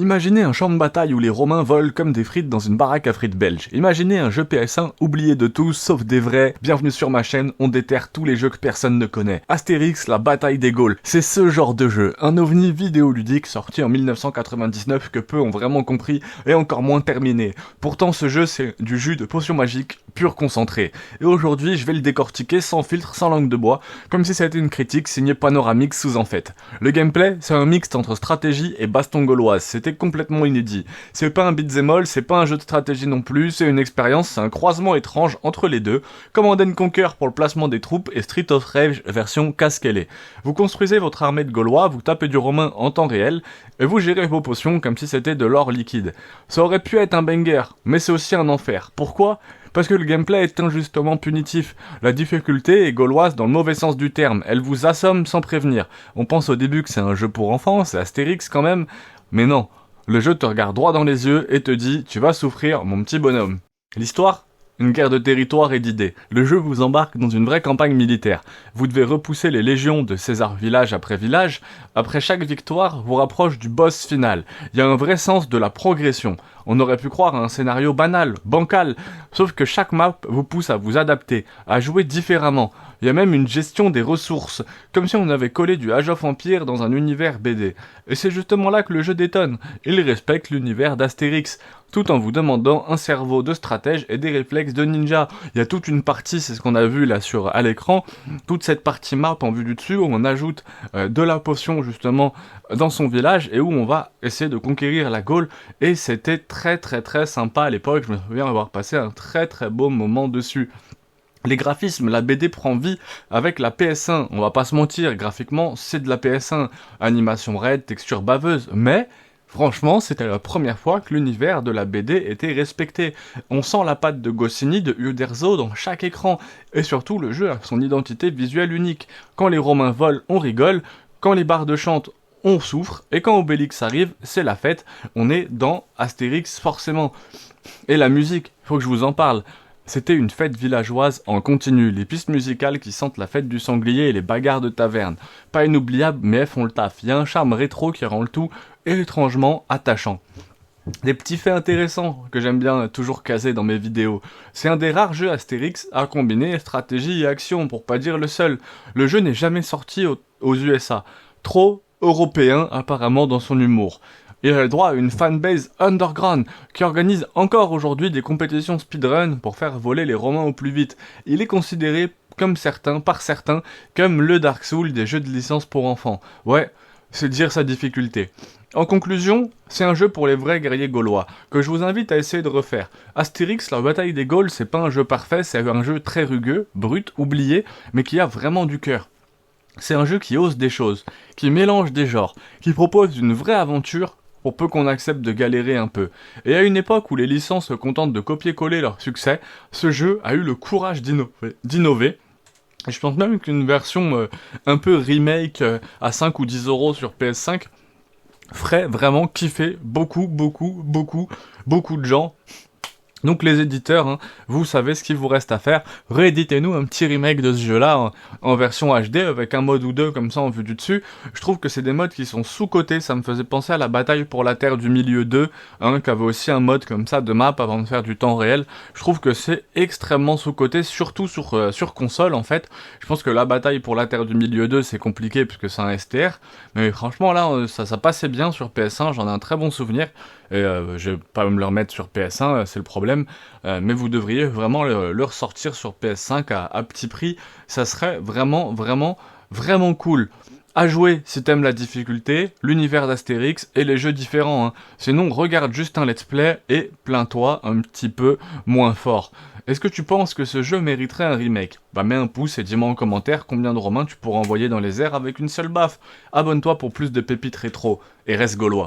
Imaginez un champ de bataille où les Romains volent comme des frites dans une baraque à frites belge. Imaginez un jeu PS1 oublié de tous, sauf des vrais. Bienvenue sur ma chaîne, on déterre tous les jeux que personne ne connaît. Astérix, la bataille des Gaules. C'est ce genre de jeu. Un ovni vidéoludique sorti en 1999 que peu ont vraiment compris et encore moins terminé. Pourtant ce jeu c'est du jus de potion magique pur concentré. Et aujourd'hui je vais le décortiquer sans filtre, sans langue de bois, comme si c'était une critique signée Panoramix sous en fait. Le gameplay c'est un mixte entre stratégie et baston gauloise. C'était complètement inédit. C'est pas un beat'em all, c'est pas un jeu de stratégie non plus, c'est une expérience, c'est un croisement étrange entre les deux. Command & Conquer pour le placement des troupes et Street of Rage version casse-qu'elle est. Vous construisez votre armée de Gaulois, vous tapez du romain en temps réel, et vous gérez vos potions comme si c'était de l'or liquide. Ça aurait pu être un banger, mais c'est aussi un enfer. Pourquoi ? Parce que le gameplay est injustement punitif. La difficulté est gauloise dans le mauvais sens du terme, elle vous assomme sans prévenir. On pense au début que c'est un jeu pour enfants, c'est Astérix quand même, mais non. Le jeu te regarde droit dans les yeux et te dit « Tu vas souffrir, mon petit bonhomme ». L'histoire ? Une guerre de territoire et d'idées. Le jeu vous embarque dans une vraie campagne militaire. Vous devez repousser les légions de César village après village. Après chaque victoire, vous rapproche du boss final. Il y a un vrai sens de la progression. On aurait pu croire à un scénario banal, bancal, sauf que chaque map vous pousse à vous adapter, à jouer différemment. Il y a même une gestion des ressources, comme si on avait collé du Age of Empires dans un univers BD. Et c'est justement là que le jeu détonne. Il respecte l'univers d'Astérix, tout en vous demandant un cerveau de stratège et des réflexes de ninja. Il y a toute une partie, c'est ce qu'on a vu là à l'écran, toute cette partie map en vue du dessus où on ajoute de la potion justement dans son village et où on va essayer de conquérir la Gaule. Et c'était très sympa à l'époque, je me souviens avoir passé un très beau moment dessus. Les graphismes, la BD prend vie avec la PS1, on va pas se mentir, graphiquement c'est de la PS1, animation raide, texture baveuse, mais franchement c'était la première fois que l'univers de la BD était respecté. On sent la patte de Goscinny, de Uderzo dans chaque écran, et surtout le jeu a son identité visuelle unique. Quand les Romains volent, on rigole, quand les bardes chantent, on souffre, et quand Obélix arrive, c'est la fête, on est dans Astérix forcément. Et la musique, faut que je vous en parle. C'était une fête villageoise en continu, les pistes musicales qui sentent la fête du sanglier et les bagarres de taverne. Pas inoubliable, mais elles font le taf. Il y a un charme rétro qui rend le tout étrangement attachant. Des petits faits intéressants que j'aime bien toujours caser dans mes vidéos. C'est un des rares jeux Astérix à combiner stratégie et action, pour pas dire le seul. Le jeu n'est jamais sorti aux USA. Trop européen apparemment dans son humour. Il a le droit à une fanbase underground qui organise encore aujourd'hui des compétitions speedrun pour faire voler les Romains au plus vite. Il est considéré par certains, comme le Dark Souls des jeux de licence pour enfants. Ouais, c'est dire sa difficulté. En conclusion, c'est un jeu pour les vrais guerriers gaulois, que je vous invite à essayer de refaire. Astérix, la bataille des Gaules, c'est pas un jeu parfait, c'est un jeu très rugueux, brut, oublié, mais qui a vraiment du cœur. C'est un jeu qui ose des choses, qui mélange des genres, qui propose une vraie aventure, pour peu qu'on accepte de galérer un peu. Et à une époque où les licences se contentent de copier-coller leur succès, ce jeu a eu le courage d'innover. Et je pense même qu'une version un peu remake à 5 ou 10 € sur PS5 ferait vraiment kiffer beaucoup de gens. Donc les éditeurs, vous savez ce qu'il vous reste à faire, rééditez-nous un petit remake de ce jeu-là en version HD avec un mode ou deux comme ça en vue du dessus. Je trouve que c'est des modes qui sont sous-cotés, ça me faisait penser à la bataille pour la Terre du Milieu 2, qui avait aussi un mode comme ça de map avant de faire du temps réel. Je trouve que c'est extrêmement sous-coté, surtout sur console en fait. Je pense que la bataille pour la Terre du Milieu 2 c'est compliqué puisque c'est un STR, mais franchement là ça passait bien sur PS1, j'en ai un très bon souvenir. Et je vais pas me le remettre sur PS1, c'est le problème, mais vous devriez vraiment le ressortir sur PS5 à petit prix, ça serait vraiment cool. À jouer si t'aimes la difficulté, l'univers d'Astérix et les jeux différents, Sinon regarde juste un let's play et plains-toi un petit peu moins fort. Est-ce que tu penses que ce jeu mériterait un remake ? Bah mets un pouce et dis-moi en commentaire combien de Romains tu pourras envoyer dans les airs avec une seule baffe. Abonne-toi pour plus de pépites rétro, et reste gaulois.